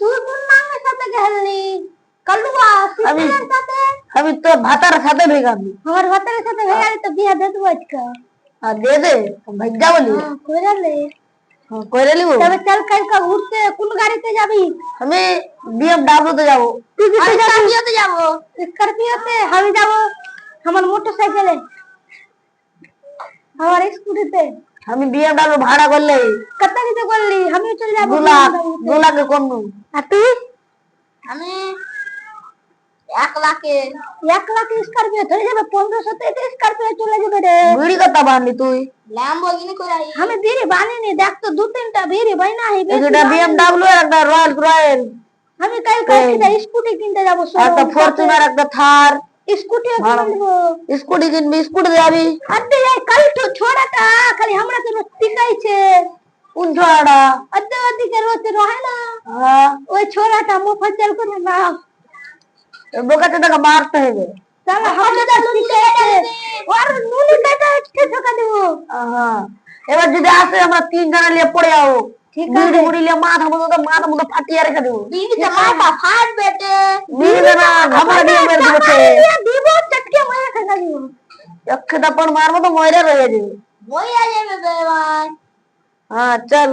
তুই কোন মাঙ্গের সাথে গেলি কলুয়া সিস্টারের সাথে আমি তো ভাতার সাথে ভেগাবি আমার ভাতারের সাথে ভেগালি তো বিয়া দে দেবো আজকে দে দে ভাগ্যা বলি কইরা লে কইরে লিব তবে চল কালকে ঘুরতে কোন গাড়িতে যাবি আমি BMW তে যাব তুই কিসে যাবি স্করপিওতে যাব স্করপিওতে আমি যাব আমার মোটরসাইকেলে আমার স্কুটিতে আমি BMW ভাড়া করলে কত কিছু করলি আমি চলে যাব 2 লাখ কোন আর তুই আমি 1 লাখ স্করপিও চলে যাবে 1500 তে স্করপিও চলে যাবে রে বিড়ি কথা বানলি তুই ল্যাম্বরগিনি করে আই আমি বিড়ি বানিনি দেখ তো 2-3টা বিড়ি বাইনা আই একটা BMW আর একটা রয়্যাল আমি কাল কালকে স্কুটি কিনতে যাব একটা ফরচুনার একটা থার স্কুটি কিনে নিব স্কুটি কিনবি স্কুটি যাবি আরে এই কাল তো ছোড়াটা খালি আমরা তো টিকাইছে কোন ছোড়াটা আদে ওদিকে রোতে রহে না হ্যাঁ ওই ছোড়াটা মুফজ্জল করে না বোকাতে টাকা মারতে হবে তাহলে আমরা তো টিকাইছে আর নুনি কাটা একটু ঠকা দেব হ্যাঁ এবার যদি আসে আমরা 3 জনা নিয়ে পড়ে যাবো ঠিক বিড়ি মুড়ি নিয়ে মাথা মতো ফাটিয়ে রেখে দেবো বিড়িতে মাথা ফাটবে তে বিড়ি না ঘামড়া দিয়ে মেরে দিবছে দিব চটকে মারা খাইনা দিব একটা পর মারবো তো ময়রা রয়ে যাবে বইয়া যাবে ভাই হ্যাঁ চল